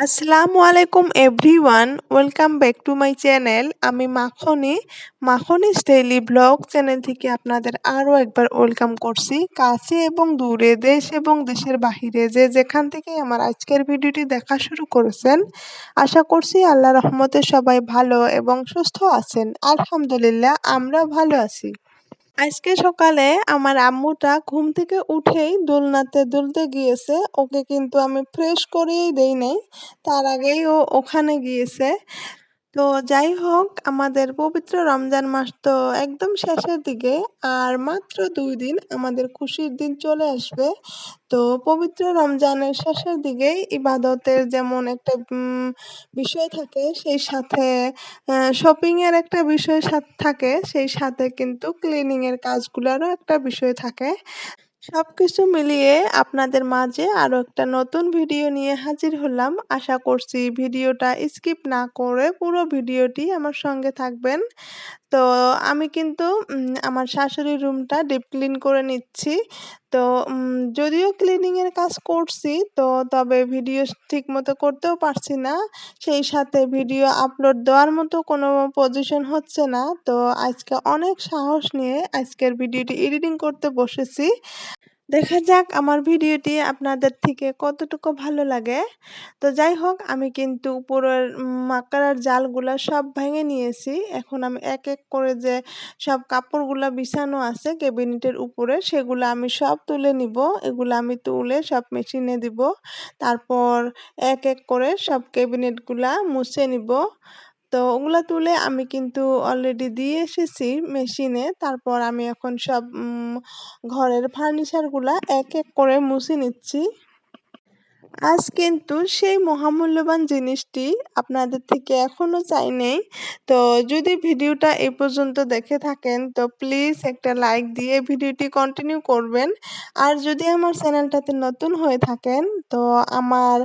আসসালামু আলাইকুম everyone, welcome back to my channel. আমি মাখনিস ডেইলি ব্লগ চ্যানেল থেকে আপনাদের আরও একবার ওয়েলকাম করছি। কাছে এবং দূরে, দেশ এবং দেশের বাহিরে যে যেখান থেকে আমার আজকের ভিডিওটি দেখা শুরু করেছেন, আশা করছি আল্লাহ রহমতে সবাই ভালো এবং সুস্থ আছেন। আলহামদুলিল্লাহ, আমরা ভালো আছি। আজকে সকালে আমার আম্মুটা ঘুম থেকে উঠেই দোলনাতে দুলতে গিয়েছে। ওকে কিন্তু আমি ফ্রেশ করিয়েই দেই নাই, তার আগেই ও ওখানে গিয়েছে। তো যাই হোক, আমাদের পবিত্র রমজান মাস তো একদম শেষের দিকে, আর মাত্র 2 দিন আমাদের খুশির দিন চলে আসবে। তো পবিত্র রমজানের শেষের দিকেই ইবাদতের যেমন একটা বিষয় থাকে, সেই সাথে শপিং এর একটা বিষয় থাকে, সেই সাথে কিন্তু ক্লিনিং এর কাজগুলোরও একটা বিষয় থাকে। সবকিছু মিলিয়ে আপনাদের মাঝে আরো একটা নতুন ভিডিও নিয়ে হাজির হলাম। আশা করছি ভিডিওটা স্কিপ না করে পুরো ভিডিওটি আমার সঙ্গে থাকবেন। তো আমি কিন্তু আমার শাশুড়ির রুমটা ডিপ ক্লিন করে নিচ্ছি। তো যদিও ক্লিনিং এর কাজ করছি, তো তবে ভিডিও ঠিকমতো করতেও পারছি না। সেই সাথে ভিডিও আপলোড দেওয়ার মতো কোনো পজিশন হচ্ছে না। তো আজকে অনেক সাহস নিয়ে আজকের ভিডিওটি এডিটিং করতে বসেছি। দেখা যাক আমার ভিডিওটি আপনাদের থেকে কতটুকু ভালো লাগে। তো যাই হোক, আমি কিন্তু উপরের মাকড়ার জালগুলা সব ভেঙে নিয়েছি। এখন আমি এক এক করে যে সব কাপড়গুলা বিছানো আছে ক্যাবিনেটের উপরে, সেগুলো আমি সব তুলে নিব। এগুলো আমি তুলে সব মেশিনে দিব। তারপর এক এক করে সব ক্যাবিনেটগুলা মুছে নিব। তো ওগুলা তুলে আমি কিন্তু অলরেডি দিয়ে এসেছি মেশিনে। তারপর আমি এখন সব ঘরের ফার্নিচারগুলা এক এক করে মুছে নিচ্ছি। আজ কিন্তু সেই মহামূল্যবান জিনিসটি আপনাদের থেকে এখনো চাই নেই। তো যদি ভিডিওটা এই পর্যন্ত দেখে থাকেন, তো প্লিজ একটা লাইক দিয়ে ভিডিওটি কন্টিনিউ করবেন। আর যদি আমার চ্যানেলটাতে নতুন হয়ে থাকেন, তো আমার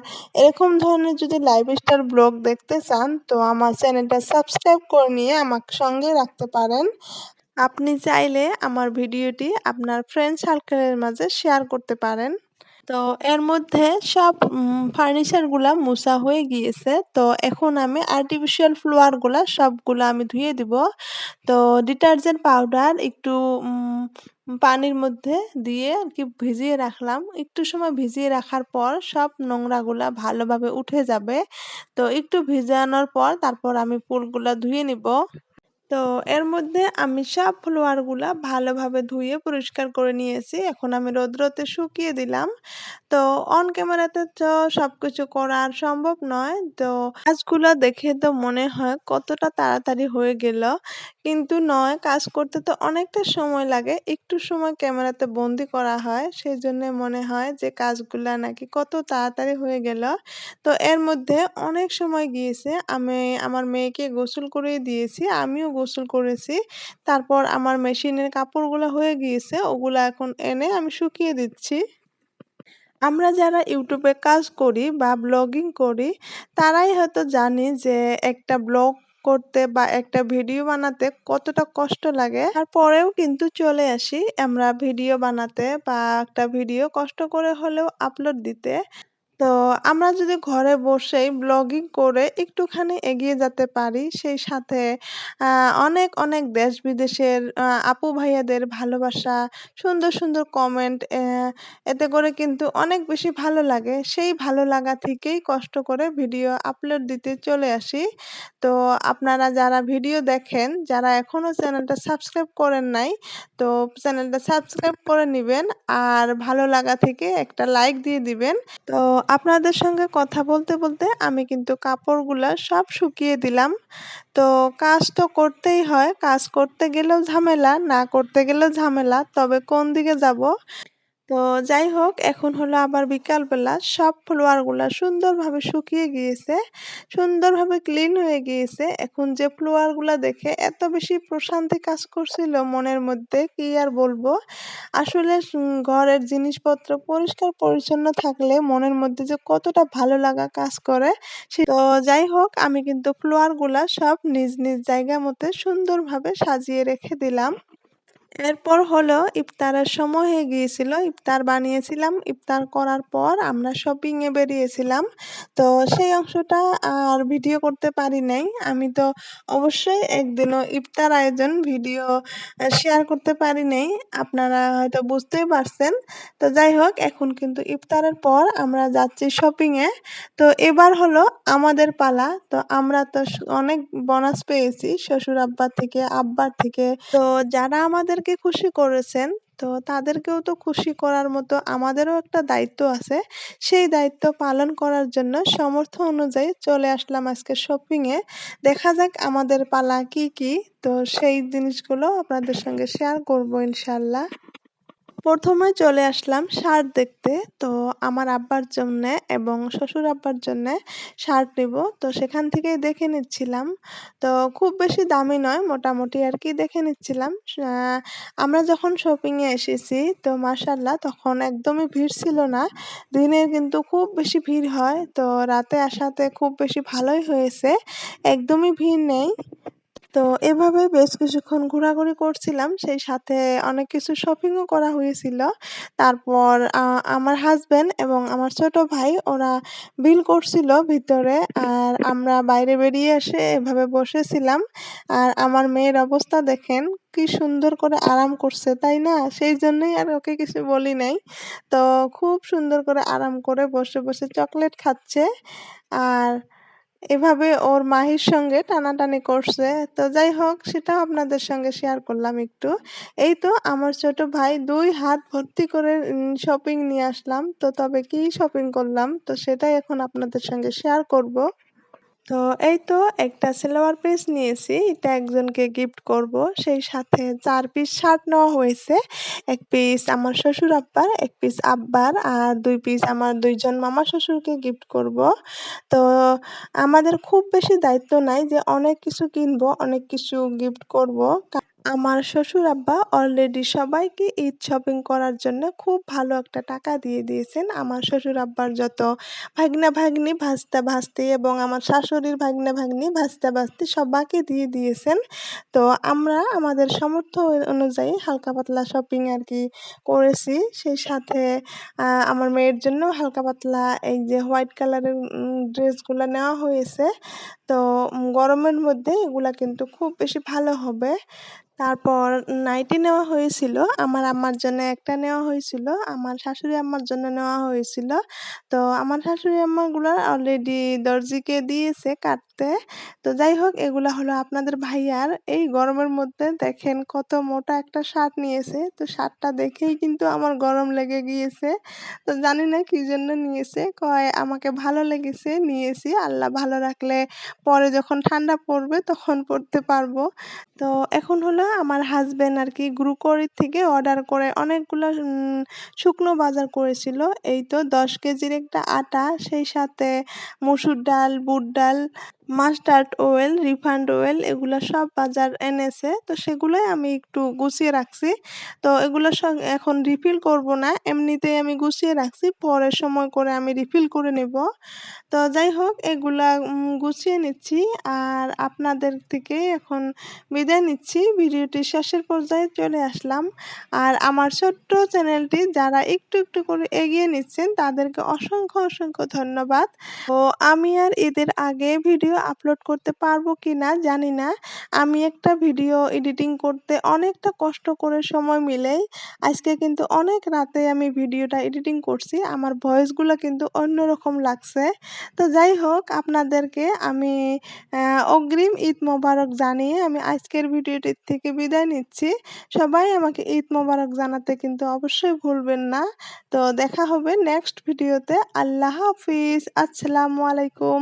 এরকম ধরনের যদি লাইফস্টাইল ব্লগ দেখতে চান, তো আমার চ্যানেলটা সাবস্ক্রাইব করে নিয়ে আমাকে সঙ্গে রাখতে পারেন। আপনি চাইলে আমার ভিডিওটি আপনার ফ্রেন্ড সার্কেলের মাঝে শেয়ার করতে পারেন। তো এর মধ্যে সব ফার্নিচারগুলা মোছা হয়ে গিয়েছে। তো এখন আমি আর্টিফিশিয়াল ফ্লোয়ারগুলা সবগুলা আমি ধুয়ে দিব। তো ডিটারজেন্ট পাউডার একটু পানির মধ্যে দিয়ে আর কি ভিজিয়ে রাখলাম। একটু সময় ভিজিয়ে রাখার পর সব নোংরাগুলা ভালোভাবে উঠে যাবে। তো একটু ভিজানোর পর তারপর আমি ফুলগুলা ধুয়ে নিব। তো এর মধ্যে আমি সব ফ্লোয়ারগুলা ভালোভাবে ধুয়ে পরিষ্কার করে নিয়েছি। এখন আমি রৌদ্রতে শুকিয়ে দিলাম। তো অন ক্যামেরাতে তো সবকিছু করা আর সম্ভব নয়। তো কাজগুলা দেখে তো মনে হয় কতটা তাড়াতাড়ি হয়ে গেল, কিন্তু নয়, কাজ করতে তো অনেকটা সময় লাগে। একটু সময় ক্যামেরাতে বন্দি করা হয়, সেই জন্য মনে হয় যে কাজগুলা নাকি কত তাড়াতাড়ি হয়ে গেল। তো এর মধ্যে অনেক সময় গিয়েছে। আমি আমার মেয়েকে গোসল করিয়ে দিয়েছি, আমিও গোসল করেছি। তারপর আমার মেশিনের কাপড়গুলো হয়ে গিয়েছে, ওগুলা এখন এনে আমি শুকিয়ে দিচ্ছি। আমরা যারা ইউটিউবে কাজ করি বা ব্লগিং করি, তারাই হয়তো জানি যে একটা ব্লগ করতে বা একটা ভিডিও বানাতে কতটা কষ্ট লাগে। তারপরেও কিন্তু চলে আসি আমরা ভিডিও বানাতে বা একটা ভিডিও কষ্ট করে হলেও আপলোড দিতে। তো আমরা যদি ঘরে বসেই ব্লগিং করে একটুখানি এগিয়ে যেতে পারি, সেই সাথে অনেক অনেক দেশ বিদেশের আপু ভাইয়াদের ভালোবাসা, সুন্দর সুন্দর কমেন্ট, এতে করে কিন্তু অনেক বেশি ভালো লাগে। সেই ভালো লাগা থেকেই কষ্ট করে ভিডিও আপলোড দিতে চলে আসি। তো আপনারা যারা ভিডিও দেখেন, যারা এখনো চ্যানেলটা সাবস্ক্রাইব করেন নাই, তো চ্যানেলটা সাবস্ক্রাইব করে নিবেন আর ভালো লাগা থেকে একটা লাইক দিয়ে দিবেন। তো আপনাদের সঙ্গে কথা বলতে বলতে আমি কিন্তু কাপড়গুলা সব শুকিয়ে দিলাম। তো কাজ তো করতেই হয়, কাজ করতে গেলেও ঝামেলা, না করতে গেলেও ঝামেলা, তবে কোন দিকে যাব। তো যাই হোক, এখন হলো আবার বিকালবেলা, সব ফ্লোয়ারগুলা সুন্দরভাবে শুকিয়ে গিয়েছে, সুন্দরভাবে ক্লিন হয়ে গিয়েছে। এখন যে ফ্লোয়ারগুলা দেখে এত বেশি প্রশান্তি কাজ করছিল মনের মধ্যে, কি আর বলবো। আসলে ঘরের জিনিসপত্র পরিষ্কার পরিচ্ছন্ন থাকলে মনের মধ্যে যে কতটা ভালো লাগা কাজ করে। তো যাই হোক, আমি কিন্তু ফ্লোয়ারগুলা সব নিজ নিজ জায়গা মতো সুন্দরভাবে সাজিয়ে রেখে দিলাম। এরপর হলো ইফতারের সময় হয়ে গিয়েছিল। ইফতার বানিয়েছিলাম। ইফতার করার পর আমরা শপিং এ বেরিয়েছিলাম। তো সেই অংশটা আর ভিডিও করতে পারি নাই। আমি তো অবশ্যই একদিনও ইফতার আয়োজন ভিডিও শেয়ার করতে পারি নাই। আপনারা হয়তো বুঝতেই পারছেন। তো যাই হোক এখন কিন্তু ইফতারের পর আমরা যাচ্ছি শপিং এ। তো এবার হলো আমাদের পালা। তো আমরা তো অনেক বোনাস পেয়েছি শ্বশুর আব্বা থেকে, আব্বার থেকে। তো যারা আমাদেরকে খুশি করেছেন, তো তাদেরকেও তো খুশি করার মতো আমাদেরও একটা দায়িত্ব আছে। সেই দায়িত্ব পালন করার জন্য সামর্থ্য অনুযায়ী চলে আসলাম আজকে শপিং এ। দেখা যাক আমাদের পালা কি কি। তো সেই জিনিসগুলো আপনাদের সঙ্গে শেয়ার করব ইনশাআল্লাহ। প্রথমে চলে আসলাম শার্ট দেখতে। তো আমার আব্বার জন্যে এবং শ্বশুর আব্বার জন্যে শার্ট নিব। তো সেখান থেকেই দেখে নিচ্ছিলাম। তো খুব বেশি দামি নয়, মোটামুটি আরকি দেখে নিচ্ছিলাম। আ আমরা যখন শপিং এ এসেছি তো মাশাআল্লাহ তখন একদমই ভিড় ছিল না। দিনে কিন্তু খুব বেশি ভিড় হয়। তো রাতে আসাতে খুব বেশি ভালোই হয়েছে। একদমই ভিড় নেই। তো এভাবে বেশ কিছুক্ষণ ঘোরাঘুরি করছিলাম। সেই সাথে অনেক কিছু শপিংও করা হয়েছিল। তারপর আমার হাসব্যান্ড এবং আমার ছোট ভাই ওরা বিল করছিল ভিতরে। আর আমরা বাইরে বেরিয়ে এসে এভাবে বসেছিলাম। আর আমার মেয়ের অবস্থা দেখেন, কি সুন্দর করে আরাম করছে, তাই না? সেইজন্যই আর ওকে কিছু বলি নাই। তো খুব সুন্দর করে আরাম করে বসে, বসে চকলেট খাচ্ছে। আর এভাবে ওর মাহির সঙ্গে টানাটানি করছে। তো যাই হোক সেটাও আপনাদের সঙ্গে শেয়ার করলাম একটু। এই তো আমার ছোট ভাই ২ হাত ভর্তি করে শপিং নিয়ে আসলাম। তো তবে কি শপিং করলাম তো সেটাই এখন আপনাদের সঙ্গে শেয়ার করব। তো এই তো একটা সালোয়ার পিস নিয়েছি। এটা একজনকে গিফট করব। সেই সাথে ৪ পিস শার্ট নেওয়া হয়েছে। ১ পিস আমার শ্বশুর আব্বার, ১ পিস আব্বার আর ২ পিস আমার ২ জন মামা শ্বশুরকে গিফট করব। তো আমাদের খুব বেশি দায়িত্ব নাই যে অনেক কিছু কিনবো, অনেক কিছু গিফট করব। আমার শ্বশুর আব্বা অলরেডি সবাইকে ঈদ শপিং করার জন্য খুব ভালো একটা টাকা দিয়ে দিয়েছেন। আমার শ্বশুর আব্বার যত ভাগ্না-ভাগ্নি, ভাস্তা-ভাস্তি এবং আমার শাশুড়ির ভাগ্না-ভাগ্নি, ভাস্তা-ভাস্তি সবাইকে দিয়ে দিয়েছেন। তো আমরা আমাদের সামর্থ্য অনুযায়ী হালকা পাতলা শপিং আরকি করেছি। সেই সাথে আমার মেয়ের জন্যও হালকা পাতলা এই যে হোয়াইট কালারের ড্রেসগুলা নেওয়া হয়েছে। তো গরমের মধ্যে এগুলা কিন্তু খুব বেশি ভালো হবে। তারপর নাইটি নেওয়া হয়েছিল। আমার আম্মার জন্য একটা নেওয়া হয়েছিল। আমার শাশুড়ি আম্মার জন্য নেওয়া হয়েছিল। তো আমার শাশুড়ি আম্মাগুলা অলরেডি দর্জিকে দিয়েছে কাটতে। তো যাই হোক এগুলা হলো আপনাদের ভাইয়ার। এই গরমের মধ্যে দেখেন কত মোটা একটা শার্ট নিয়েছে। তো শার্টটা দেখেই কিন্তু আমার গরম লেগে গিয়েছে। তো জানি না কি জন্য নিয়েছে। কয় আমাকে ভালো লেগেছে নিয়েছি। আল্লাহ ভালো রাখলে পরে যখন ঠান্ডা পড়বে তখন পড়তে পারবো। তো এখন হলো আমার হাসব্যান্ড আরকি গ্রুকোরির থেকে অর্ডার করে অনেকগুলো শুকনো বাজার করেছিল। এই তো ১০ কেজির একটা আটা, সেই সাথে মসুর ডাল, বুট ডাল, মাস্টার্ড অয়েল, রিফাইন্ড অয়েল এগুলা সব বাজার এনেছে। তো সেগুলোই আমি একটু গুছিয়ে রাখছি। তো এগুলো এখন রিফিল করব না। এমনিতেই আমি গুছিয়ে রাখছি। পরে সময় করে আমি রিফিল করে নেব। তো যাই হোক এগুলা গুছিয়ে নিচ্ছি। আর আপনাদের থেকে এখন বিদায় নিচ্ছি। ভিডিওটি শেষের পর্যায়ে চলে আসলাম। আর আমার ছোট্ট চ্যানেলটি যারা একটু, একটু করে এগিয়ে নিচ্ছেন তাদেরকে অসংখ্য, অসংখ্য ধন্যবাদ। তো আমি আর ঈদের আগে ভিডিও আপলোড করতে পারবো কিনা জানি না। আমি একটা ভিডিও এডিটিং করতে অনেকটা কষ্ট করে সময় মিলেই আজকে কিন্তু অনেক রাতে আমি ভিডিওটা এডিটিং করছি। আমার ভয়েসগুলো কিন্তু অন্যরকম লাগছে। তো যাই হোক আপনাদেরকে আমি অগ্রিম ঈদ মোবারক জানিয়ে আমি আজকের ভিডিওটির থেকে বিদায় নিচ্ছি। সবাই আমাকে ঈদ মোবারক জানাতে কিন্তু অবশ্যই ভুলবেন না। তো দেখা হবে নেক্সট ভিডিওতে। আল্লাহ হাফিজ। আসসালামু আলাইকুম।